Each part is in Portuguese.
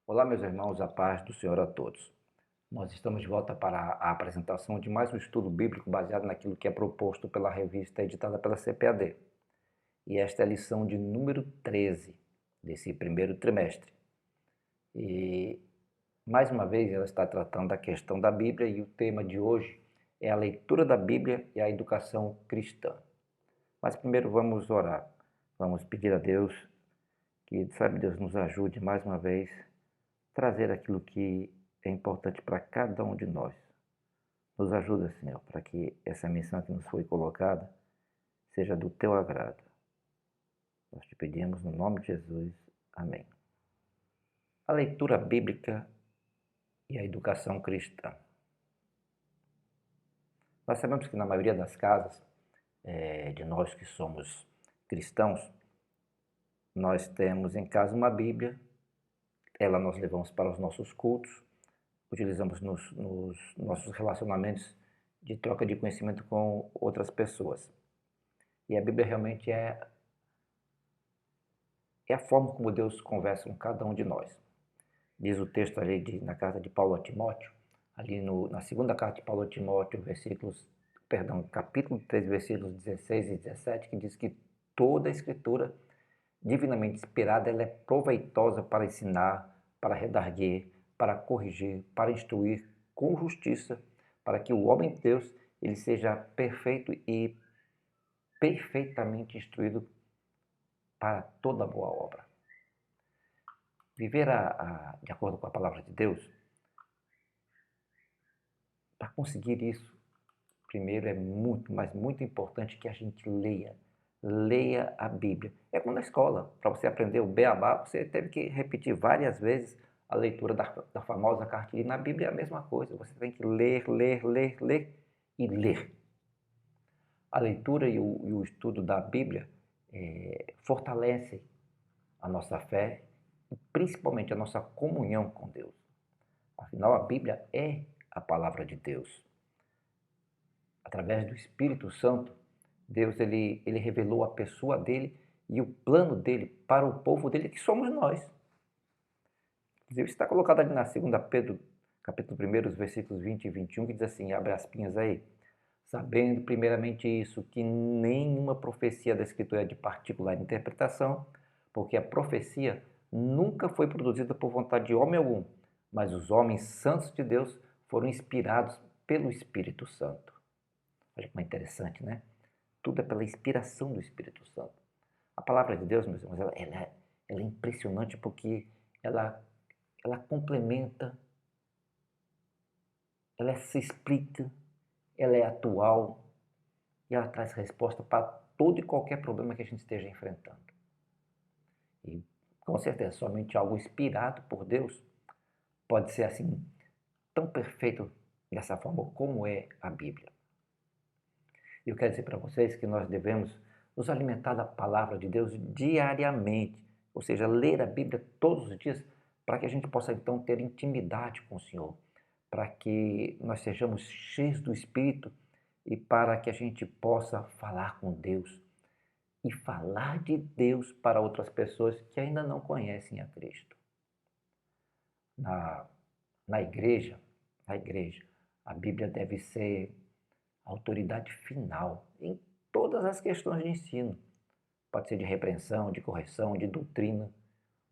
Olá, meus irmãos, a paz do Senhor a todos. Nós estamos de volta para a apresentação de mais um estudo bíblico baseado naquilo que é proposto pela revista editada pela CPAD. E esta é a lição de número 13 desse primeiro trimestre. E, mais uma vez, ela está tratando da questão da Bíblia e o tema de hoje é a leitura da Bíblia e a educação cristã. Mas primeiro vamos orar. Vamos pedir a Deus que, sabe, Deus nos ajude mais uma vez trazer aquilo que é importante para cada um de nós. Nos ajuda, Senhor, para que essa missão que nos foi colocada seja do teu agrado. Nós te pedimos no nome de Jesus. Amém. A leitura bíblica e a educação cristã. Nós sabemos que na maioria das casas, de nós que somos cristãos, nós temos em casa uma Bíblia. Ela nós levamos para os nossos cultos, utilizamos nos nossos relacionamentos de troca de conhecimento com outras pessoas. E a Bíblia realmente é a forma como Deus conversa com cada um de nós. Diz o texto ali na carta de Paulo a Timóteo, ali na segunda carta de Paulo a Timóteo, capítulo 3, versículos 16 e 17, que diz que toda a escritura divinamente inspirada, ela é proveitosa para ensinar, para redarguir, para corrigir, para instruir com justiça, para que o homem de Deus ele seja perfeito e perfeitamente instruído para toda boa obra. Viver de acordo com a palavra de Deus, para conseguir isso, primeiro é muito, mas muito importante que a gente leia a Bíblia. É como na escola, para você aprender o beabá, você teve que repetir várias vezes a leitura da famosa cartilha. Na Bíblia é a mesma coisa, você tem que ler e ler. A leitura e o estudo da Bíblia fortalecem a nossa fé e principalmente a nossa comunhão com Deus. Afinal, a Bíblia é a palavra de Deus. Através do Espírito Santo, Deus ele revelou a pessoa dele e o plano dele para o povo dele, que somos nós. Inclusive está colocado ali na 2 Pedro, capítulo 1, versículos 20 e 21, que diz assim, abre aspas aí, sabendo primeiramente isso, que nenhuma profecia da Escritura é de particular interpretação, porque a profecia nunca foi produzida por vontade de homem algum, mas os homens santos de Deus foram inspirados pelo Espírito Santo. Olha como é interessante, né? Tudo é pela inspiração do Espírito Santo. A palavra de Deus, meus irmãos, ela é impressionante porque ela complementa, ela se explica, ela é atual e ela traz resposta para todo e qualquer problema que a gente esteja enfrentando. E, com certeza, somente algo inspirado por Deus pode ser assim, tão perfeito dessa forma como é a Bíblia. E eu quero dizer para vocês que nós devemos nos alimentar da palavra de Deus diariamente, ou seja, ler a Bíblia todos os dias, para que a gente possa então ter intimidade com o Senhor, para que nós sejamos cheios do Espírito e para que a gente possa falar com Deus e falar de Deus para outras pessoas que ainda não conhecem a Cristo. Na igreja, a Bíblia deve ser a autoridade final em todas as questões de ensino. Pode ser de repreensão, de correção, de doutrina,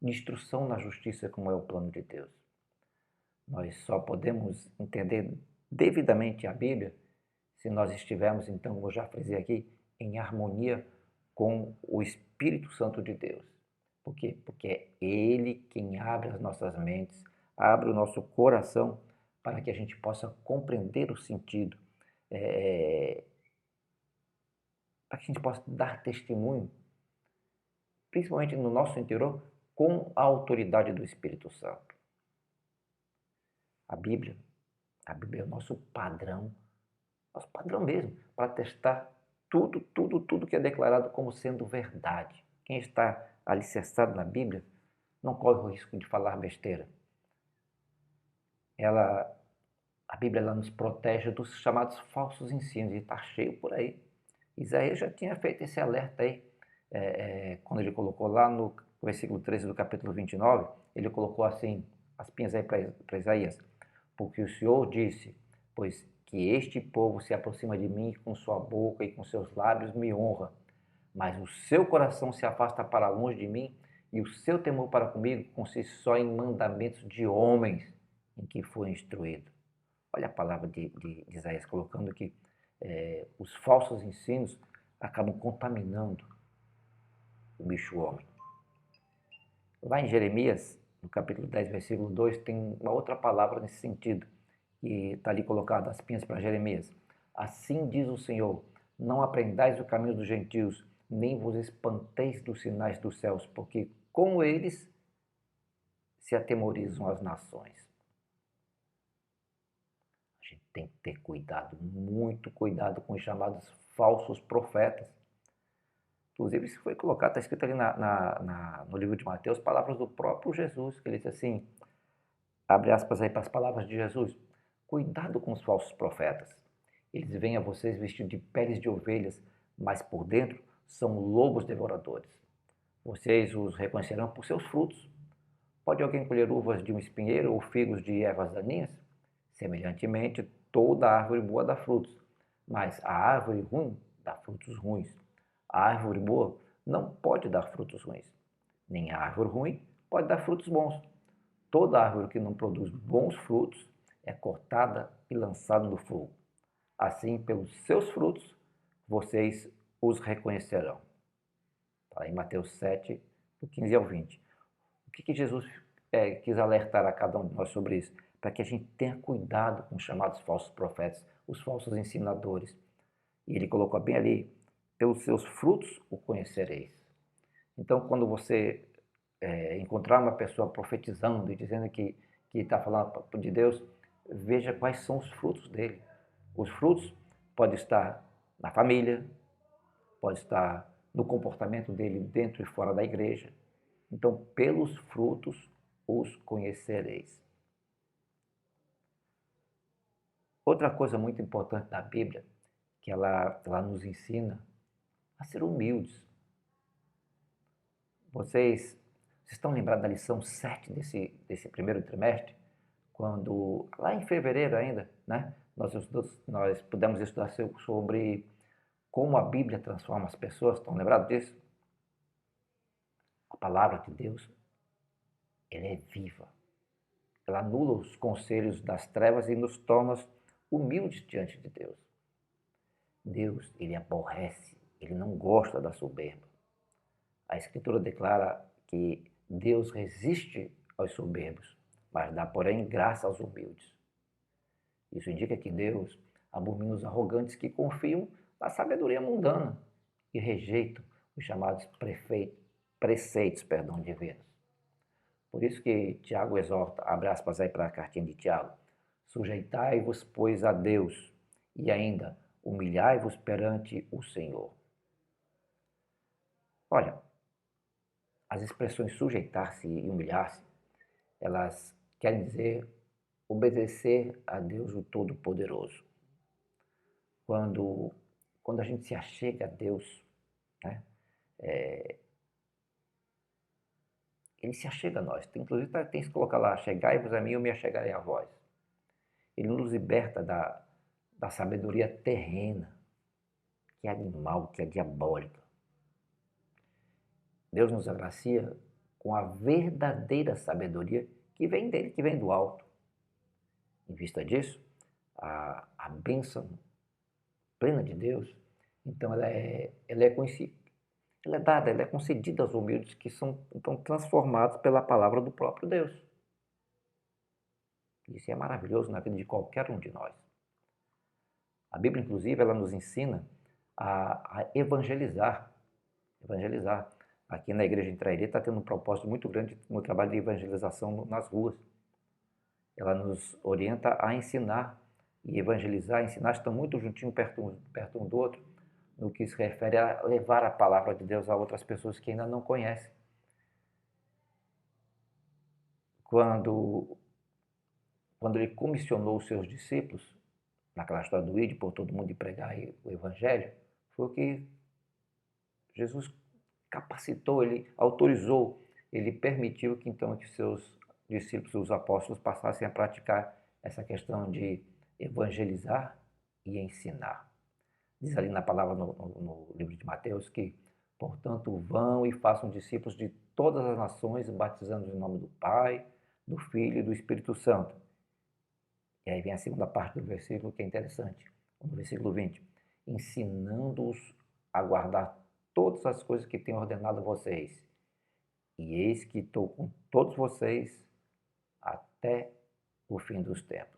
de instrução na justiça, como é o plano de Deus. Nós só podemos entender devidamente a Bíblia se nós estivermos, então, como eu já frisei aqui, em harmonia com o Espírito Santo de Deus. Por quê? Porque é Ele quem abre as nossas mentes, abre o nosso coração para que a gente possa compreender o sentido, para que a gente possa dar testemunho, principalmente no nosso interior, com a autoridade do Espírito Santo. A Bíblia é o nosso padrão mesmo, para testar tudo que é declarado como sendo verdade. Quem está alicerçado na Bíblia não corre o risco de falar besteira. A Bíblia ela nos protege dos chamados falsos ensinos, e está cheio por aí. Isaías já tinha feito esse alerta aí, quando ele colocou lá no versículo 13 do capítulo 29, ele colocou assim, as pinhas aí para Isaías. Porque o Senhor disse, pois que este povo se aproxima de mim com sua boca e com seus lábios me honra, mas o seu coração se afasta para longe de mim e o seu temor para comigo consiste só em mandamentos de homens em que foi instruído. Olha a palavra de Isaías colocando que os falsos ensinos acabam contaminando o bicho homem. Lá em Jeremias, no capítulo 10, versículo 2, tem uma outra palavra nesse sentido, que está ali colocada, as pinhas para Jeremias. Assim diz o Senhor, não aprendais o caminho dos gentios, nem vos espanteis dos sinais dos céus, porque com eles se atemorizam as nações. A gente tem que ter cuidado, muito cuidado com os chamados falsos profetas. Inclusive, isso foi colocado, está escrito ali no livro de Mateus, palavras do próprio Jesus, que ele diz assim, abre aspas aí para as palavras de Jesus, cuidado com os falsos profetas. Eles vêm a vocês vestidos de peles de ovelhas, mas por dentro são lobos devoradores. Vocês os reconhecerão por seus frutos. Pode alguém colher uvas de um espinheiro ou figos de ervas daninhas? Semelhantemente, toda árvore boa dá frutos, mas a árvore ruim dá frutos ruins. A árvore boa não pode dar frutos ruins, nem a árvore ruim pode dar frutos bons. Toda árvore que não produz bons frutos é cortada e lançada no fogo. Assim, pelos seus frutos, vocês os reconhecerão. Está em Mateus 7, do 15 ao 20. O que Jesus quis alertar a cada um de nós sobre isso? Para que a gente tenha cuidado com os chamados falsos profetas, os falsos ensinadores. E ele colocou bem ali, pelos seus frutos o conhecereis. Então, quando você encontrar uma pessoa profetizando e dizendo que está falando de Deus, veja quais são os frutos dele. Os frutos podem estar na família, pode estar no comportamento dele dentro e fora da igreja. Então, pelos frutos os conhecereis. Outra coisa muito importante da Bíblia, que ela nos ensina a ser humildes. Vocês estão lembrados da lição 7 desse primeiro trimestre? Quando, lá em fevereiro ainda, né, nós pudemos estudar sobre como a Bíblia transforma as pessoas. Estão lembrados disso? A palavra de Deus, ela é viva. Ela anula os conselhos das trevas e nos torna humildes diante de Deus. Deus, ele aborrece, ele não gosta da soberba. A Escritura declara que Deus resiste aos soberbos, mas dá, porém, graça aos humildes. Isso indica que Deus abomina os arrogantes que confiam na sabedoria mundana e rejeitam os chamados preceitos divinos. Por isso que Tiago exorta, abre aspas aí para a cartinha de Tiago, sujeitai-vos, pois, a Deus, e ainda humilhai-vos perante o Senhor. Olha, as expressões sujeitar-se e humilhar-se, elas querem dizer obedecer a Deus o Todo-Poderoso. Quando a gente se achega a Deus, né, ele se achega a nós. Inclusive tem que colocar lá, chegai-vos a mim, eu me achegarei a vós. Ele nos liberta da sabedoria terrena, que é animal, que é diabólica. Deus nos agracia com a verdadeira sabedoria que vem dele, que vem do alto. Em vista disso, a bênção plena de Deus, então ela é dada, ela é concedida aos humildes que são então transformados pela palavra do próprio Deus. Isso é maravilhoso na vida de qualquer um de nós. A Bíblia, inclusive, ela nos ensina a evangelizar. Evangelizar. Aqui na igreja de Trairi está tendo um propósito muito grande no trabalho de evangelização nas ruas. Ela nos orienta a ensinar e evangelizar. Ensinar estão muito juntinhos, perto um do outro, no que se refere a levar a palavra de Deus a outras pessoas que ainda não conhecem. Quando ele comissionou os seus discípulos, naquela história do ide por todo mundo e pregar o evangelho, foi o que Jesus capacitou, ele autorizou, ele permitiu que então que seus discípulos, os apóstolos, passassem a praticar essa questão de evangelizar e ensinar. Diz ali na palavra no livro de Mateus que, portanto, vão e façam discípulos de todas as nações, batizando em nome do Pai, do Filho e do Espírito Santo. E aí vem a segunda parte do versículo, que é interessante, no versículo 20. Ensinando-os a guardar todas as coisas que tenho ordenado a vocês. E eis que estou com todos vocês até o fim dos tempos.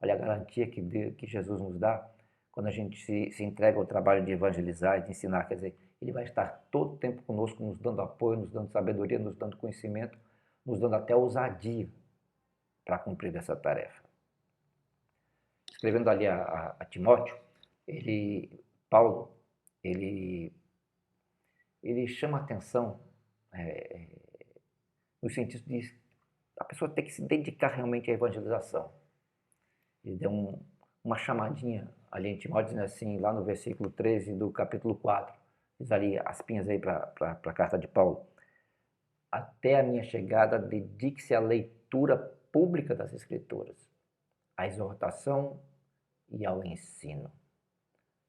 Olha a garantia que Jesus nos dá quando a gente se entrega ao trabalho de evangelizar e de ensinar. Quer dizer, Ele vai estar todo o tempo conosco, nos dando apoio, nos dando sabedoria, nos dando conhecimento, nos dando até ousadia para cumprir essa tarefa. Escrevendo ali a Timóteo, Paulo, ele chama a atenção no sentido de a pessoa ter que se dedicar realmente à evangelização. Ele deu uma chamadinha ali em Timóteo, dizendo assim, lá no versículo 13 do capítulo 4, diz ali as pinhas aí para a carta de Paulo. Até a minha chegada, dedique-se à leitura pública das Escrituras, à exortação e ao ensino.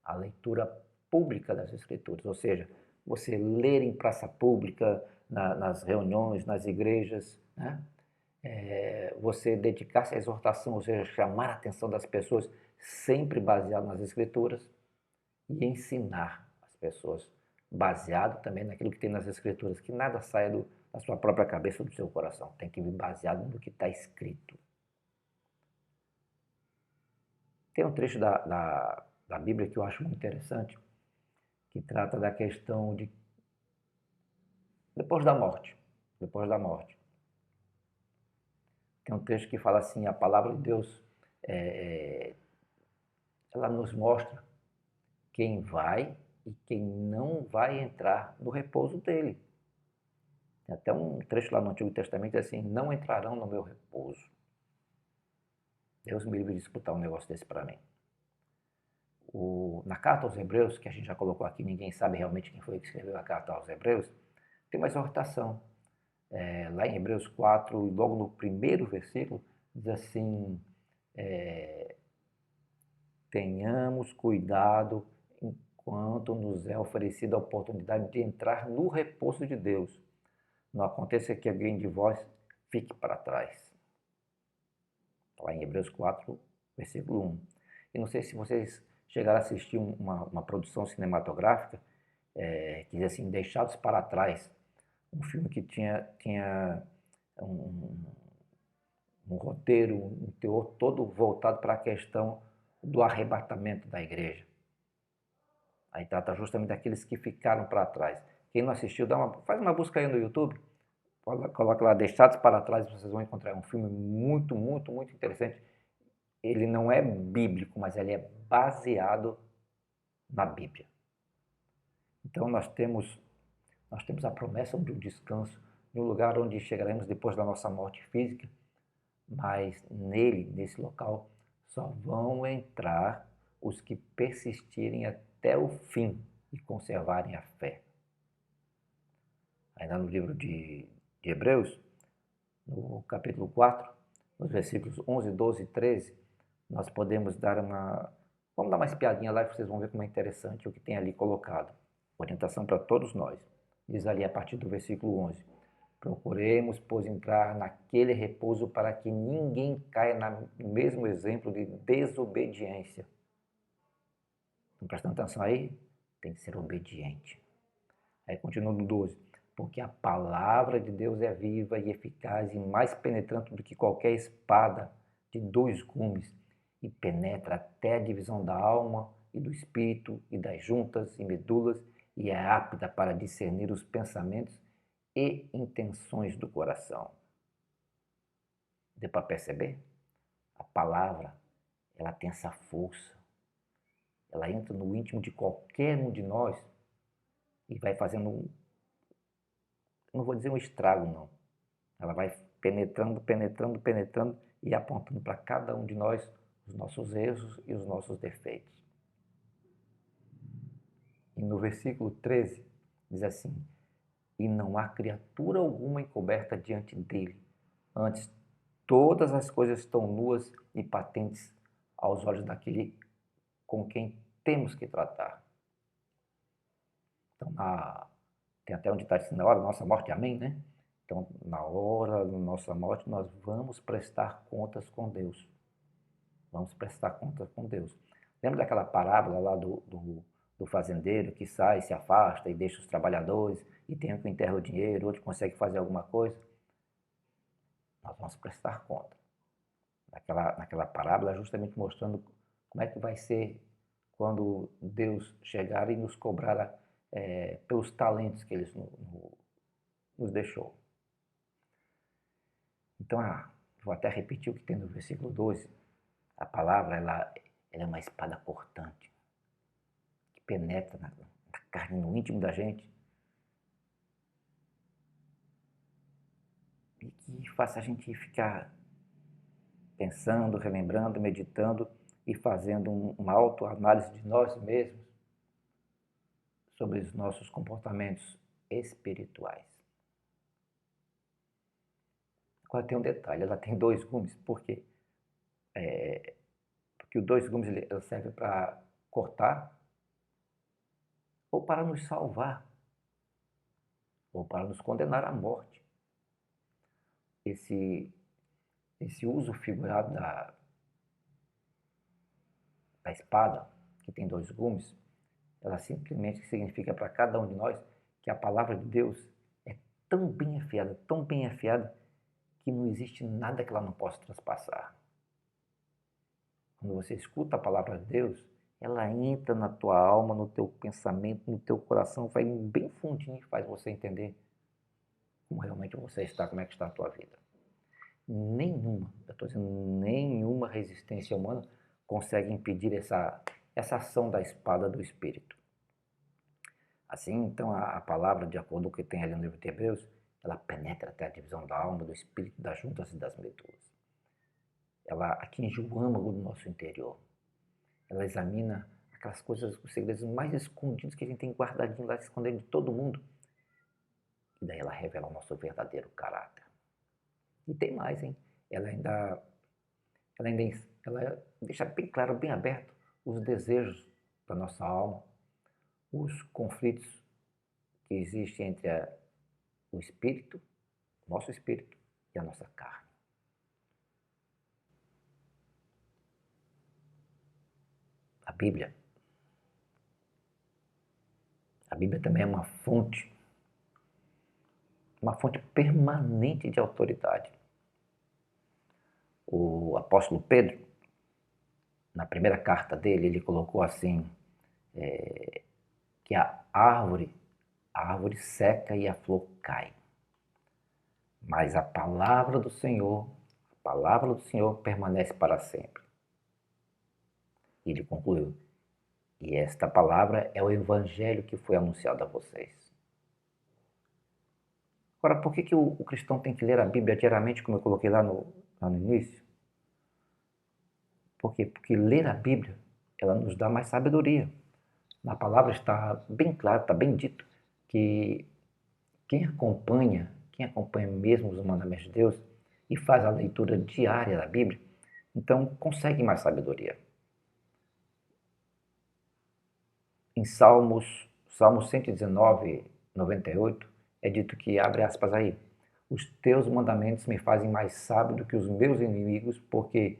A leitura pública das Escrituras, ou seja, você ler em praça pública, nas reuniões, nas igrejas, né? Você dedicar-se à exortação, ou seja, chamar a atenção das pessoas, sempre baseado nas Escrituras, e ensinar as pessoas, baseado também naquilo que tem nas Escrituras, que nada saia da sua própria cabeça ou do seu coração, tem que vir baseado no que está escrito. Tem um trecho da Bíblia que eu acho muito interessante, que trata da questão de depois da morte. Depois da morte. Tem um texto que fala assim, a palavra de Deus, ela nos mostra quem vai e quem não vai entrar no repouso dele. Tem até um trecho lá no Antigo Testamento assim, não entrarão no meu repouso. Deus me livre de disputar um negócio desse para mim. Na carta aos Hebreus, que a gente já colocou aqui, ninguém sabe realmente quem foi que escreveu a carta aos Hebreus, tem uma exortação. Lá em Hebreus 4, logo no primeiro versículo, diz assim, tenhamos cuidado enquanto nos é oferecida a oportunidade de entrar no repouso de Deus. Não aconteça que alguém de vós fique para trás. Lá em Hebreus 4, versículo 1. E não sei se vocês chegaram a assistir uma produção cinematográfica que diz assim, Deixados para Trás. Um filme que tinha um roteiro, um teor todo voltado para a questão do arrebatamento da igreja. Aí trata justamente daqueles que ficaram para trás. Quem não assistiu, faz uma busca aí no YouTube, coloca lá Deixados para Trás, vocês vão encontrar um filme muito, muito, muito interessante. Ele não é bíblico, mas ele é baseado na Bíblia. Então nós temos a promessa de um descanso, de um lugar onde chegaremos depois da nossa morte física, mas nesse local, só vão entrar os que persistirem até o fim e conservarem a fé. Ainda no livro de Hebreus, no capítulo 4, nos versículos 11, 12 e 13, nós podemos vamos dar uma espiadinha lá e vocês vão ver como é interessante o que tem ali colocado. Orientação para todos nós. Diz ali a partir do versículo 11. Procuremos, pois, entrar naquele repouso para que ninguém caia no mesmo exemplo de desobediência. Estão prestando atenção aí? Tem que ser obediente. Aí continua no 12. Porque a palavra de Deus é viva e eficaz e mais penetrante do que qualquer espada de 2 gumes e penetra até a divisão da alma e do espírito e das juntas e medulas e é apta para discernir os pensamentos e intenções do coração. Deu para perceber? A palavra, ela tem essa força. Ela entra no íntimo de qualquer um de nós e vai fazendo não vou dizer um estrago, não. Ela vai penetrando, penetrando, penetrando e apontando para cada um de nós os nossos erros e os nossos defeitos. E no versículo 13 diz assim, e não há criatura alguma encoberta diante dele, Antes, todas as coisas estão nuas e patentes aos olhos daquele com quem temos que tratar. Então, tem até um ditado assim, na hora da nossa morte, amém, né? Então, na hora da nossa morte, nós vamos prestar contas com Deus. Vamos prestar contas com Deus. Lembra daquela parábola lá do fazendeiro que sai, se afasta e deixa os trabalhadores, e tem um que enterra o dinheiro, outro consegue fazer alguma coisa? Nós vamos prestar conta. Naquela parábola, justamente mostrando como é que vai ser quando Deus chegar e nos cobrar pelos talentos que Ele nos deixou. Então, vou até repetir o que tem no versículo 12. A palavra, ela é uma espada cortante, que penetra na carne, no íntimo da gente, e que faça a gente ficar pensando, relembrando, meditando e fazendo uma autoanálise de nós mesmos sobre os nossos comportamentos espirituais. Agora tem um detalhe, ela tem 2 gumes, por quê? Porque os 2 gumes ele serve para cortar ou para nos salvar, ou para nos condenar à morte. Esse uso figurado da espada, que tem 2 gumes, ela simplesmente significa para cada um de nós que a palavra de Deus é tão bem afiada, que não existe nada que ela não possa transpassar. Quando você escuta a palavra de Deus, ela entra na tua alma, no teu pensamento, no teu coração, vai bem fundinho e faz você entender como realmente você está, como é que está a tua vida. Nenhuma, eu estou dizendo, nenhuma resistência humana consegue impedir essa ação da espada do Espírito. Assim, então, a palavra, de acordo com o que tem ali no livro de Hebreus, ela penetra até a divisão da alma, do espírito, das juntas e das medulas. Ela atinge o âmago do nosso interior. Ela examina aquelas coisas, os segredos mais escondidos que a gente tem guardadinho lá, escondendo de todo mundo. E daí ela revela o nosso verdadeiro caráter. E tem mais, hein? Ela deixa bem claro, bem aberto, os desejos da nossa alma, os conflitos que existem entre o espírito, o nosso espírito e a nossa carne. A Bíblia também é uma fonte permanente de autoridade. O apóstolo Pedro, na primeira carta dele, ele colocou assim, que a árvore seca e a flor cai. Mas a palavra do Senhor permanece para sempre. E ele concluiu, e esta palavra é o evangelho que foi anunciado a vocês. Agora, por que o cristão tem que ler a Bíblia diariamente, como eu coloquei lá no início? Por quê? Porque ler a Bíblia, ela nos dá mais sabedoria. Na palavra está bem claro, está bem dito, que quem acompanha mesmo os mandamentos de Deus e faz a leitura diária da Bíblia, então consegue mais sabedoria. Em Salmo 119, 98, é dito que, abre aspas aí, os teus mandamentos me fazem mais sábio do que os meus inimigos, porque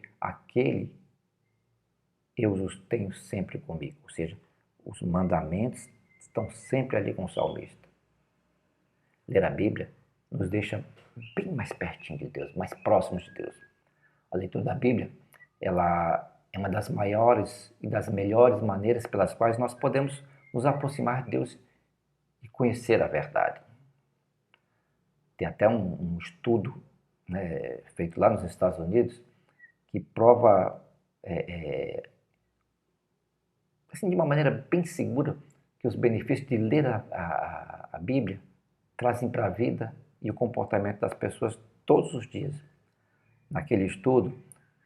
eu os tenho sempre comigo. Ou seja, os mandamentos estão sempre ali com o salmista. Ler a Bíblia nos deixa bem mais pertinho de Deus, mais próximos de Deus. A leitura da Bíblia, ela é uma das maiores e das melhores maneiras pelas quais nós podemos nos aproximar de Deus e conhecer a verdade. Tem até um estudo, né, feito lá nos Estados Unidos que prova, assim, de uma maneira bem segura, que os benefícios de ler a Bíblia trazem para a vida e o comportamento das pessoas todos os dias. Naquele estudo,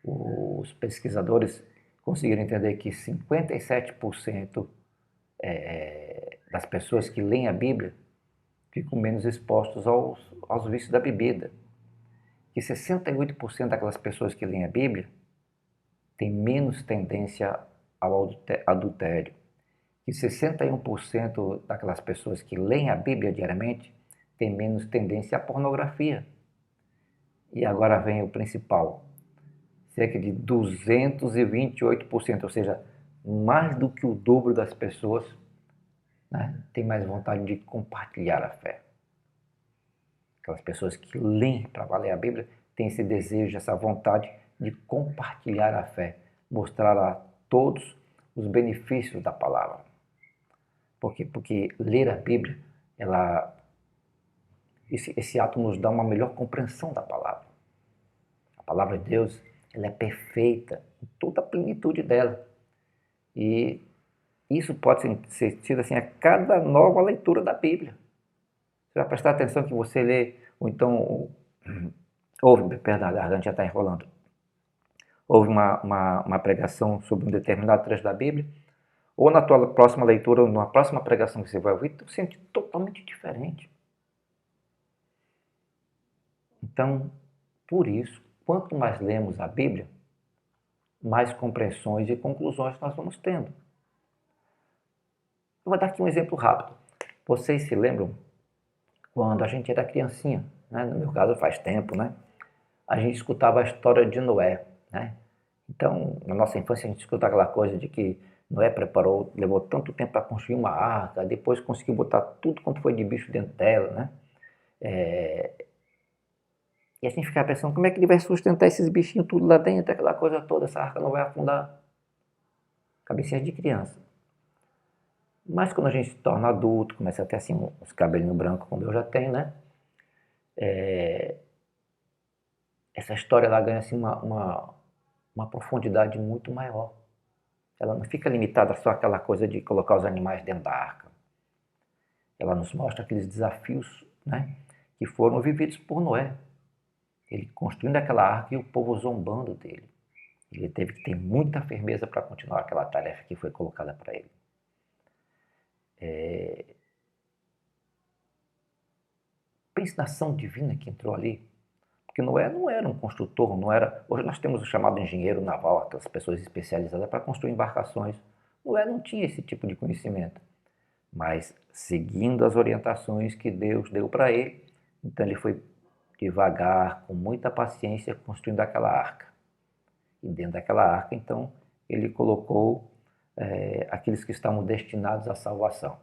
os pesquisadores conseguiram entender que 57% das pessoas que leem a Bíblia ficam menos expostos aos vícios da bebida. que 68% daquelas pessoas que leem a Bíblia têm menos tendência ao adultério, que 61% daquelas pessoas que leem a Bíblia diariamente têm menos tendência à pornografia. E agora vem o principal, cerca de 228%, ou seja, mais do que o dobro das pessoas, né, tem mais vontade de compartilhar a fé. Aquelas pessoas que leem para valer a Bíblia têm esse desejo, essa vontade de compartilhar a fé, mostrar a todos os benefícios da palavra. Por quê? Porque ler a Bíblia, esse ato nos dá uma melhor compreensão da palavra. A palavra de Deus, ela é perfeita em toda a plenitude dela. E isso pode ser tido assim a cada nova leitura da Bíblia. Você vai prestar atenção que você lê, ou então, perdão, a garganta já está enrolando. Houve uma pregação sobre um determinado trecho da Bíblia, ou na tua próxima leitura, ou na próxima pregação que você vai ouvir, tu sente totalmente diferente. Então, por isso, quanto mais lemos a Bíblia, mais compreensões e conclusões nós vamos tendo. Eu vou dar aqui um exemplo rápido. Vocês se lembram quando a gente era criancinha, né? No meu caso faz tempo, né? A gente escutava a história de Noé, né? Então, na nossa infância a gente escuta aquela coisa de que Noé levou tanto tempo para construir uma arca, depois conseguiu botar tudo quanto foi de bicho dentro dela, né? E a gente ficava pensando, como é que ele vai sustentar esses bichinhos tudo lá dentro, aquela coisa toda, essa arca não vai afundar. Cabecinha de criança. Mas quando a gente se torna adulto, começa a ter assim uns cabelinhos brancos, como eu já tenho, né? Essa história ela ganha assim uma profundidade muito maior. Ela não fica limitada só àquela coisa de colocar os animais dentro da arca. Ela nos mostra aqueles desafios, né, que foram vividos por Noé. Ele construindo aquela arca e o povo zombando dele. Ele teve que ter muita firmeza para continuar aquela tarefa que foi colocada para ele. Pense na ação divina que entrou ali. Porque Noé não era um construtor, não era... Hoje nós temos o chamado engenheiro naval, aquelas pessoas especializadas para construir embarcações. Noé não tinha esse tipo de conhecimento. Mas seguindo as orientações que Deus deu para ele, então ele foi devagar, com muita paciência, construindo aquela arca. E dentro daquela arca, então, ele colocou aqueles que estavam destinados à salvação.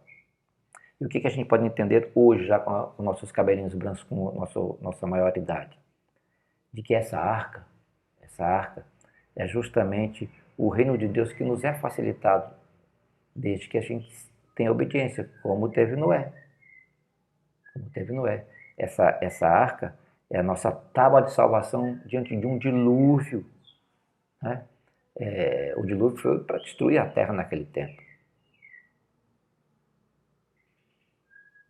E o que a gente pode entender hoje, já com nossos cabelinhos brancos, com nossa maioridade? De que essa arca é justamente o reino de Deus que nos é facilitado desde que a gente tenha obediência, como teve Noé. Essa arca é a nossa tábua de salvação diante de um dilúvio, né? O dilúvio foi para destruir a terra naquele tempo.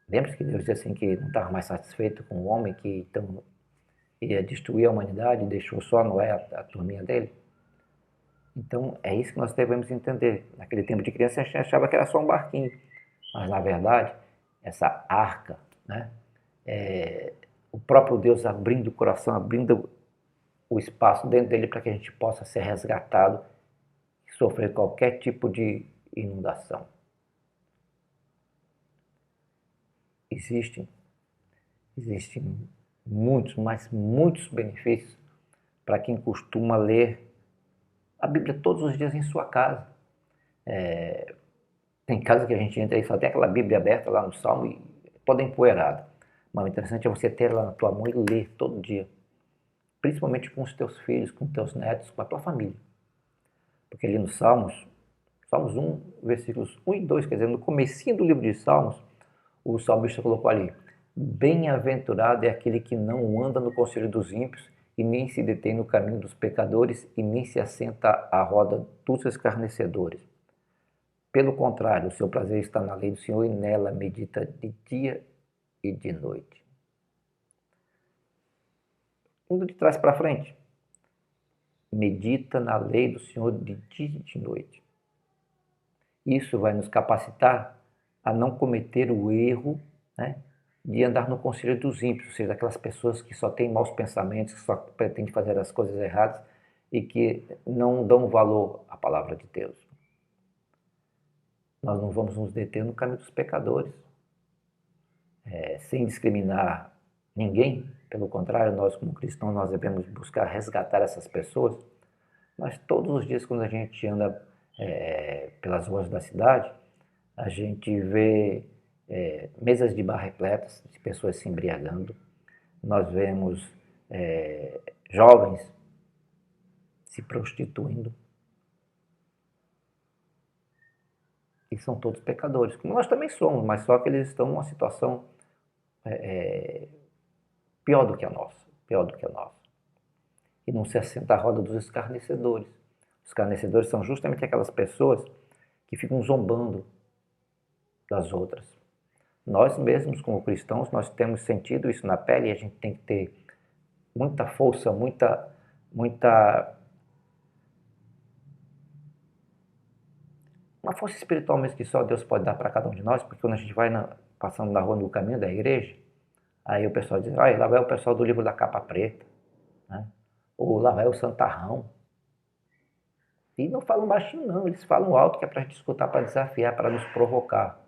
Lembra que Deus disse assim que não estava mais satisfeito com o homem, que então ia destruir a humanidade e deixou só Noé, a turminha dele? Então é isso que nós devemos entender. Naquele tempo de criança a gente achava que era só um barquinho, mas na verdade essa arca, né, o próprio Deus abrindo o coração, abrindo o espaço dentro dele para que a gente possa ser resgatado e sofrer qualquer tipo de inundação. Existem muitos, mas muitos benefícios para quem costuma ler a Bíblia todos os dias em sua casa. Tem casa que a gente entra e só tem aquela Bíblia aberta lá no Salmo e toda empoeirada. Mas o interessante é você ter ela na tua mão e ler todo dia. Principalmente com os teus filhos, com os teus netos, com a tua família. Porque ali nos Salmos 1, versículos 1 e 2, quer dizer, no comecinho do livro de Salmos, o salmista colocou ali: bem-aventurado é aquele que não anda no conselho dos ímpios, e nem se detém no caminho dos pecadores, e nem se assenta à roda dos escarnecedores. Pelo contrário, o seu prazer está na lei do Senhor, e nela medita de dia e de noite. Indo de trás para frente, medita na lei do Senhor de dia e de noite. Isso vai nos capacitar a não cometer o erro, né, de andar no conselho dos ímpios, ou seja, daquelas pessoas que só têm maus pensamentos, que só pretendem fazer as coisas erradas e que não dão valor à palavra de Deus. Nós não vamos nos deter no caminho dos pecadores, sem discriminar ninguém. Pelo contrário, nós como cristãos, nós devemos buscar resgatar essas pessoas. Mas todos os dias, quando a gente anda pelas ruas da cidade, a gente vê mesas de bar repletas de pessoas se embriagando. Nós vemos jovens se prostituindo. E são todos pecadores, como nós também somos, mas só que eles estão numa situação pior do que a nossa, pior do que a nossa. E não se assenta à roda dos escarnecedores. Os escarnecedores são justamente aquelas pessoas que ficam zombando das outras. Nós mesmos, como cristãos, nós temos sentido isso na pele e a gente tem que ter muita força, muita uma força espiritual mesmo que só Deus pode dar para cada um de nós, porque quando a gente vai passando na rua no caminho da igreja, aí o pessoal diz, lá vai o pessoal do livro da capa preta, né? Ou lá vai o santarrão. E não falam baixinho não, eles falam alto, que é para a gente escutar, para desafiar, para nos provocar.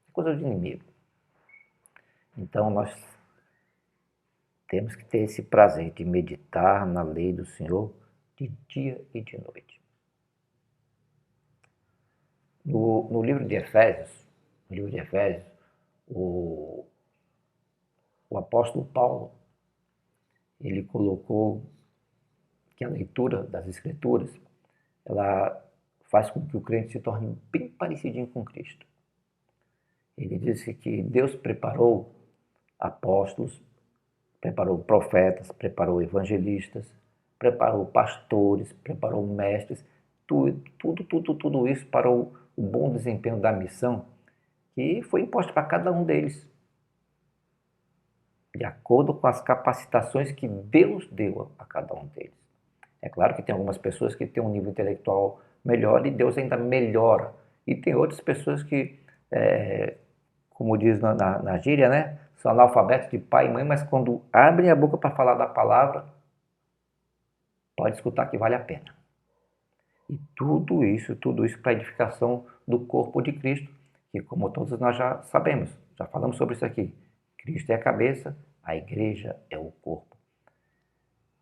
É coisa de inimigo. Então nós temos que ter esse prazer de meditar na lei do Senhor de dia e de noite. No livro de Efésios, o apóstolo Paulo, ele colocou que a leitura das Escrituras, ela faz com que o crente se torne bem parecidinho com Cristo. Ele disse que Deus preparou apóstolos, preparou profetas, preparou evangelistas, preparou pastores, preparou mestres, tudo isso para o bom desempenho da missão que foi imposta para cada um deles, de acordo com as capacitações que Deus deu a cada um deles. É claro que tem algumas pessoas que têm um nível intelectual melhor e Deus ainda melhora. E tem outras pessoas que, como diz na gíria, né, são analfabetos de pai e mãe, mas quando abrem a boca para falar da palavra, pode escutar que vale a pena. E tudo isso para a edificação do corpo de Cristo, que como todos nós já sabemos, já falamos sobre isso aqui. Cristo é a cabeça, a igreja é o corpo.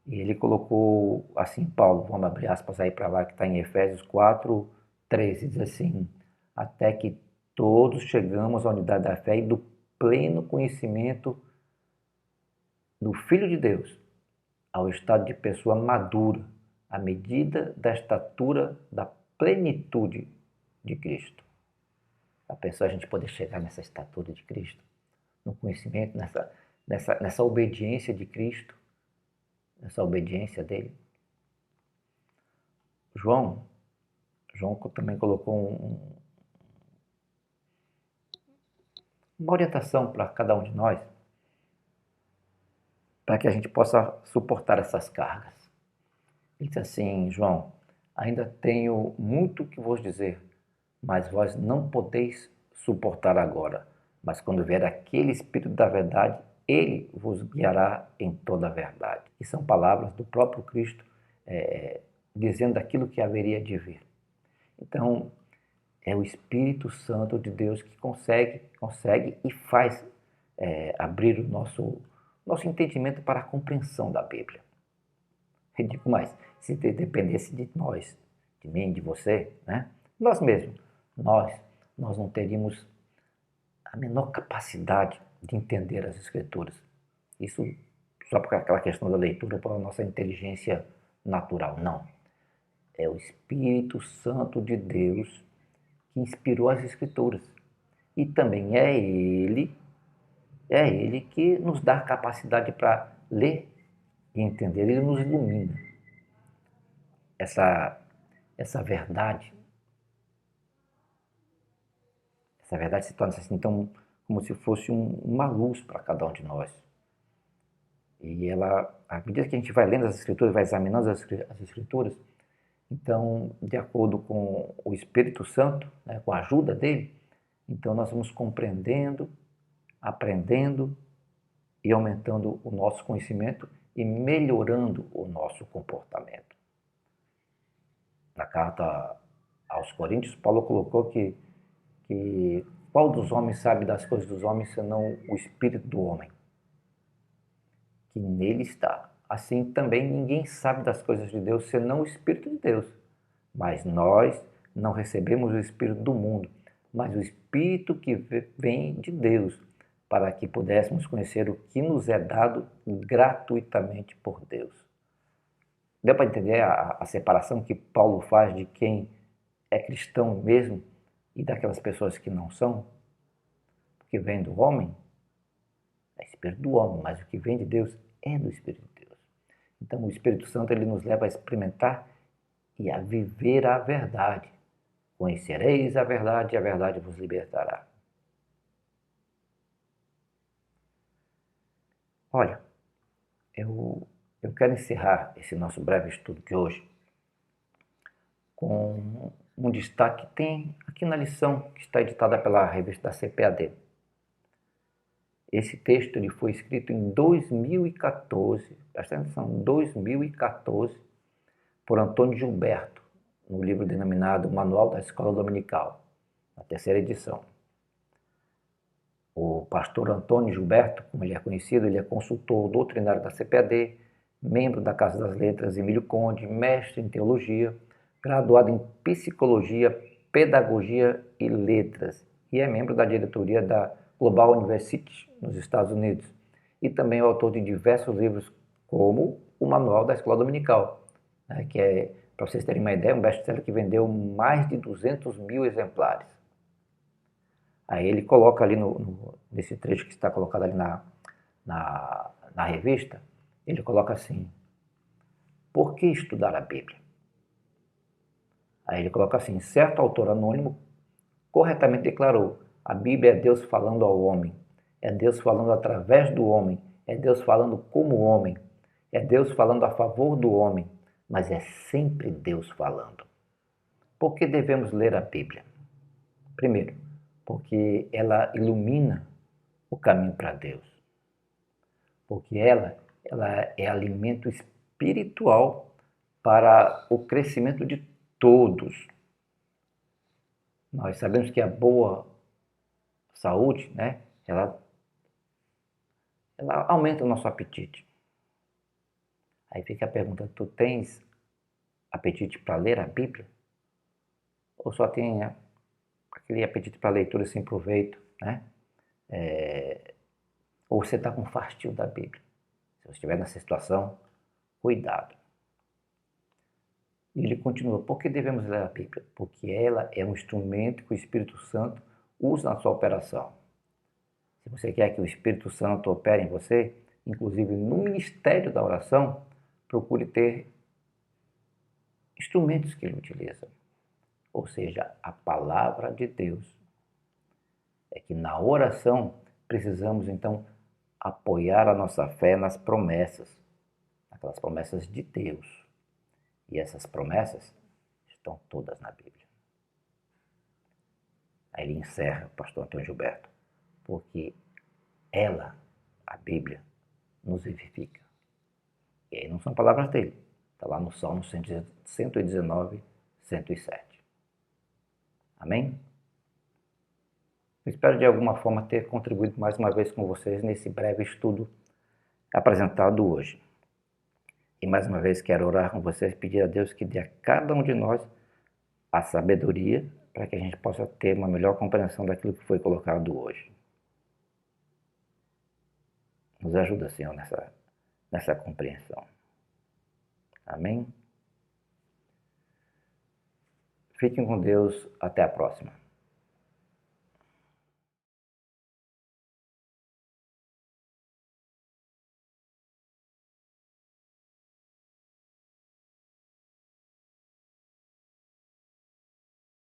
E ele colocou assim, Paulo, vamos abrir aspas aí para lá, que está em Efésios 4, 13, diz assim, até que todos chegamos à unidade da fé e do pleno conhecimento do Filho de Deus, ao estado de pessoa madura, à medida da estatura da plenitude de Cristo. A pessoa, a gente poder chegar nessa estatura de Cristo, no conhecimento, nessa obediência de Cristo, nessa obediência dele. João também colocou uma orientação para cada um de nós, para que a gente possa suportar essas cargas. Ele diz assim, João, ainda tenho muito que vos dizer, mas vós não podeis suportar agora. Mas quando vier aquele Espírito da verdade, ele vos guiará em toda a verdade. E são palavras do próprio Cristo dizendo aquilo que haveria de vir. Então, é o Espírito Santo de Deus que consegue e faz abrir o nosso entendimento para a compreensão da Bíblia. Eu digo mais, se dependesse de nós, de mim, de você, né? Nós mesmos, nós não teríamos a menor capacidade de entender as Escrituras. Isso só por aquela questão da leitura, pela nossa inteligência natural. Não. É o Espírito Santo de Deus que inspirou as Escrituras. E também é Ele que nos dá a capacidade para ler e entender. Ele nos ilumina. Essa verdade se torna assim, então, como se fosse uma luz para cada um de nós. E ela, à medida que a gente vai lendo as Escrituras, vai examinando as Escrituras, então, de acordo com o Espírito Santo, né, com a ajuda dele, então nós vamos compreendendo aprendendo e aumentando o nosso conhecimento e melhorando o nosso comportamento. Na carta aos Coríntios, Paulo colocou que qual dos homens sabe das coisas dos homens senão o espírito do homem, que nele está. Assim também ninguém sabe das coisas de Deus senão o Espírito de Deus. Mas nós não recebemos o Espírito do mundo, mas o Espírito que vem de Deus, para que pudéssemos conhecer o que nos é dado gratuitamente por Deus. Deu para entender a separação que Paulo faz de quem é cristão mesmo e daquelas pessoas que não são? Porque vem do homem, é Espírito do homem, mas o que vem de Deus é do Espírito de Deus. Então o Espírito Santo ele nos leva a experimentar e a viver a verdade. Conhecereis a verdade e a verdade vos libertará. Olha, eu quero encerrar esse nosso breve estudo de hoje com um destaque que tem aqui na lição que está editada pela revista da CPAD. Esse texto ele foi escrito em 2014, presta atenção, 2014, por Antônio Gilberto, no livro denominado Manual da Escola Dominical, na terceira edição. O pastor Antônio Gilberto, como ele é conhecido, ele é consultor doutrinário da CPAD, membro da Casa das Letras Emílio Conde, mestre em teologia, graduado em psicologia, pedagogia e letras, e é membro da diretoria da Global University, nos Estados Unidos, e também é autor de diversos livros, como o Manual da Escola Dominical, que é, para vocês terem uma ideia, um best-seller que vendeu mais de 200 mil exemplares. Aí ele coloca ali nesse trecho que está colocado ali na revista, ele coloca assim: por que estudar a Bíblia? Aí ele coloca assim: certo autor anônimo corretamente declarou: a Bíblia é Deus falando ao homem, é Deus falando através do homem, é Deus falando como homem, é Deus falando a favor do homem, mas é sempre Deus falando. Por que devemos ler a Bíblia? Primeiro, porque ela ilumina o caminho para Deus. Porque ela é alimento espiritual para o crescimento de todos. Nós sabemos que a boa saúde, né, ela aumenta o nosso apetite. Aí fica a pergunta: tu tens apetite para ler a Bíblia? Ou só tem aquele apetite para leitura sem proveito, né? Ou você está com fastio da Bíblia? Se você estiver nessa situação, cuidado. E ele continua: por que devemos ler a Bíblia? Porque ela é um instrumento que o Espírito Santo usa na sua operação. Se você quer que o Espírito Santo opere em você, inclusive no ministério da oração, procure ter instrumentos que ele utiliza. Ou seja, a palavra de Deus. É que na oração precisamos então apoiar a nossa fé nas promessas, aquelas promessas de Deus. E essas promessas estão todas na Bíblia. Aí ele encerra, o pastor Antônio Gilberto: porque ela, a Bíblia, nos vivifica. E aí não são palavras dele, está lá no Salmo 119, 107. Amém? Eu espero de alguma forma ter contribuído mais uma vez com vocês nesse breve estudo apresentado hoje. E mais uma vez quero orar com vocês, pedir a Deus que dê a cada um de nós a sabedoria para que a gente possa ter uma melhor compreensão daquilo que foi colocado hoje. Nos ajuda, Senhor, nessa compreensão. Amém? Fiquem com Deus. Até a próxima.